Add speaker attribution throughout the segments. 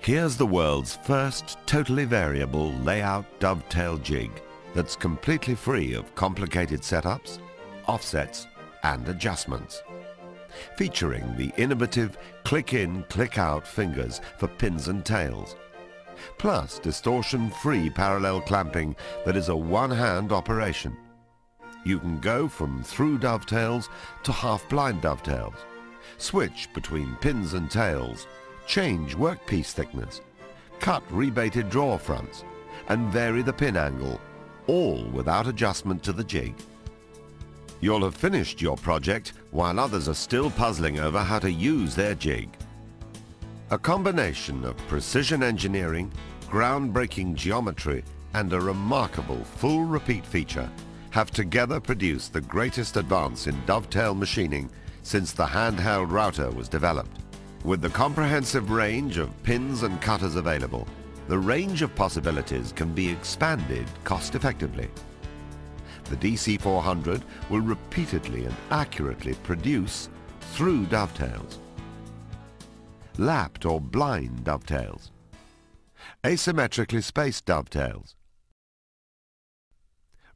Speaker 1: Here's the world's first totally variable layout dovetail jig that's completely free of complicated setups, offsets and adjustments. Featuring the innovative click-in, click-out fingers for pins and tails, plus distortion-free parallel clamping that is a one-hand operation. You can go from through dovetails to half-blind dovetails, switch between pins and tails, change workpiece thickness, cut rebated drawer fronts, and vary the pin angle, all without adjustment to the jig. You'll have finished your project while others are still puzzling over how to use their jig. A combination of precision engineering, groundbreaking geometry, and a remarkable full repeat feature have together produced the greatest advance in dovetail machining since the handheld router was developed. With the comprehensive range of pins and cutters available, the range of possibilities can be expanded cost-effectively. The DC400 will repeatedly and accurately produce through dovetails, lapped or blind dovetails, asymmetrically spaced dovetails,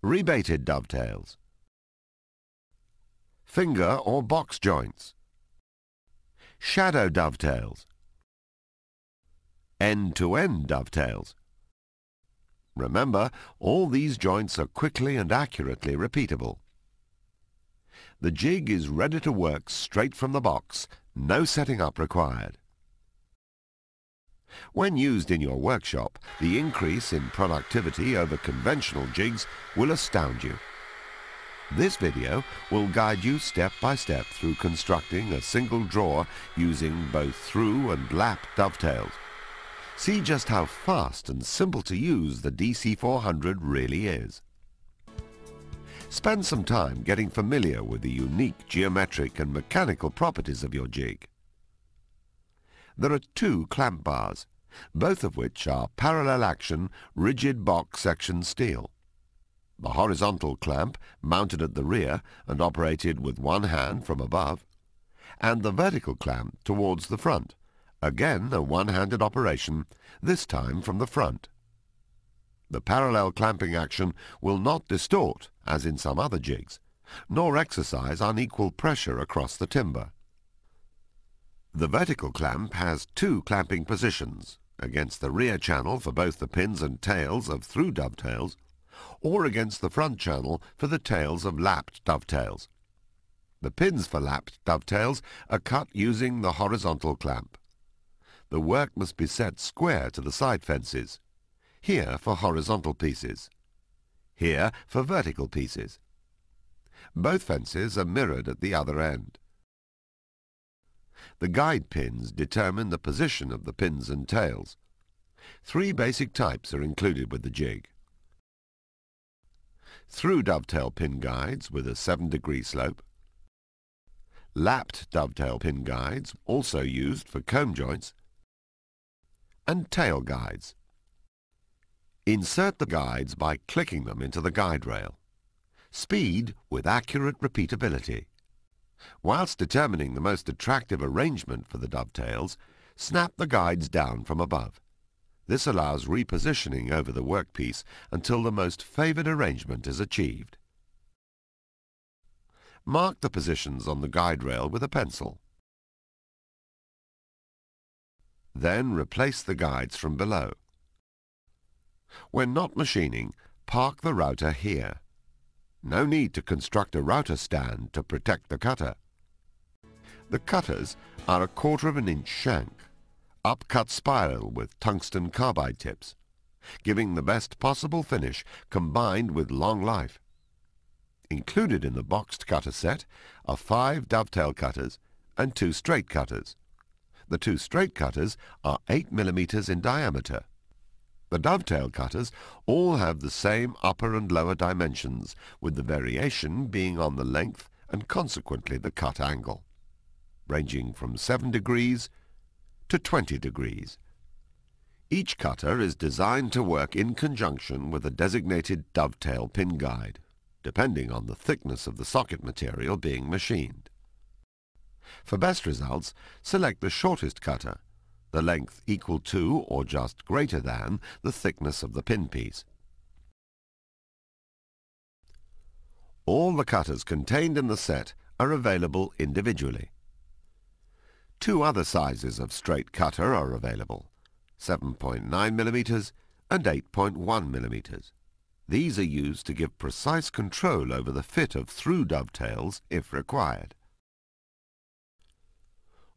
Speaker 1: rebated dovetails, finger or box joints, shadow dovetails, end-to-end dovetails. Remember, all these joints are quickly and accurately repeatable. The jig is ready to work straight from the box, no setting up required. When used in your workshop, the increase in productivity over conventional jigs will astound you. This video will guide you step by step through constructing a single drawer using both through and lapped dovetails. See just how fast and simple to use the DC400 really is. Spend some time getting familiar with the unique geometric and mechanical properties of your jig. There are two clamp bars, both of which are parallel action, rigid box section steel. The horizontal clamp, mounted at the rear and operated with one hand from above, and the vertical clamp towards the front, again a one-handed operation, this time from the front. The parallel clamping action will not distort, as in some other jigs, nor exercise unequal pressure across the timber. The vertical clamp has two clamping positions, against the rear channel for both the pins and tails of through dovetails, or against the front channel for the tails of lapped dovetails. The pins for lapped dovetails are cut using the horizontal clamp. The work must be set square to the side fences, here for horizontal pieces, here for vertical pieces. Both fences are mirrored at the other end. The guide pins determine the position of the pins and tails. Three basic types are included with the jig. Through dovetail pin guides with a 7-degree slope, lapped dovetail pin guides, also used for comb joints, and tail guides. Insert the guides by clicking them into the guide rail. Speed with accurate repeatability. Whilst determining the most attractive arrangement for the dovetails, snap the guides down from above. This allows repositioning over the workpiece until the most favoured arrangement is achieved. Mark the positions on the guide rail with a pencil. Then replace the guides from below. When not machining, park the router here. No need to construct a router stand to protect the cutter. The cutters are 1/4 inch shank, upcut spiral with tungsten carbide tips, giving the best possible finish combined with long life. Included in the boxed cutter set are 5 dovetail cutters and 2 straight cutters. The 2 straight cutters are 8 mm in diameter. The dovetail cutters all have the same upper and lower dimensions, with the variation being on the length and consequently the cut angle, ranging from 7 degrees to 20 degrees. Each cutter is designed to work in conjunction with a designated dovetail pin guide, depending on the thickness of the socket material being machined. For best results, select the shortest cutter, the length equal to or just greater than the thickness of the pin piece. All the cutters contained in the set are available individually. Two other sizes of straight cutter are available, 7.9mm and 8.1mm. These are used to give precise control over the fit of through dovetails if required.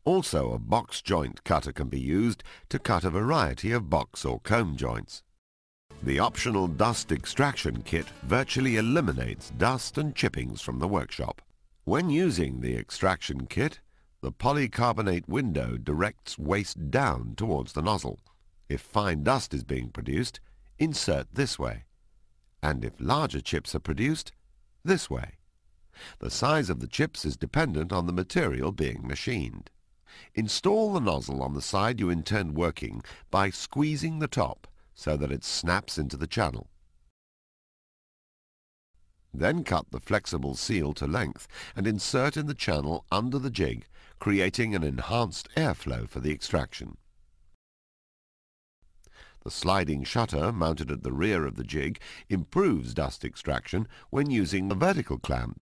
Speaker 1: Also, a box joint cutter can be used to cut a variety of box or comb joints. The optional dust extraction kit virtually eliminates dust and chippings from the workshop. When using the extraction kit, the polycarbonate window directs waste down towards the nozzle. If fine dust is being produced, insert this way, and if larger chips are produced, this way. The size of the chips is dependent on the material being machined. Install the nozzle on the side you intend working by squeezing the top so that it snaps into the channel. Then cut the flexible seal to length and insert in the channel under the jig, creating an enhanced airflow for the extraction. The sliding shutter mounted at the rear of the jig improves dust extraction when using the vertical clamp.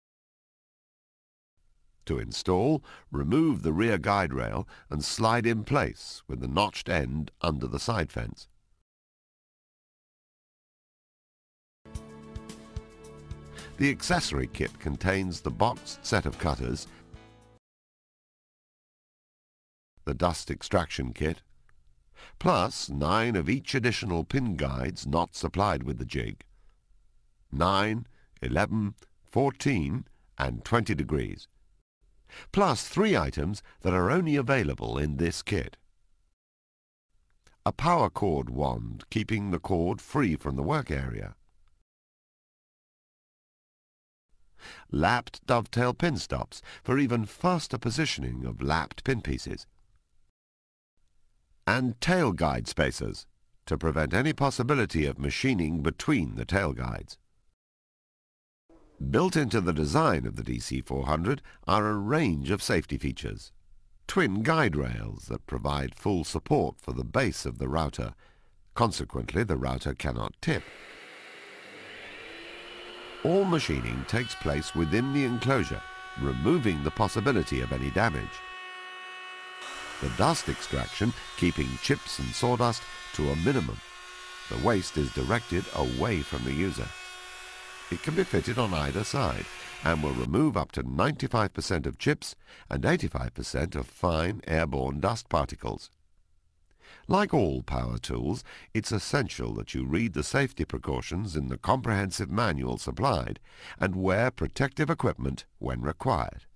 Speaker 1: To install, remove the rear guide rail and slide in place with the notched end under the side fence. The accessory kit contains the boxed set of cutters, the dust extraction kit, plus 9 of each additional pin guides not supplied with the jig. 9, 11, 14 and 20 degrees. Plus 3 items that are only available in this kit. A power cord wand keeping the cord free from the work area. Lapped dovetail pin stops for even faster positioning of lapped pin pieces. And tail guide spacers to prevent any possibility of machining between the tail guides. Built into the design of the DC400 are a range of safety features. Twin guide rails that provide full support for the base of the router. Consequently, the router cannot tip. All machining takes place within the enclosure, removing the possibility of any damage. The dust extraction keeping chips and sawdust to a minimum. The waste is directed away from the user. It can be fitted on either side and will remove up to 95% of chips and 85% of fine airborne dust particles. Like all power tools, it's essential that you read the safety precautions in the comprehensive manual supplied and wear protective equipment when required.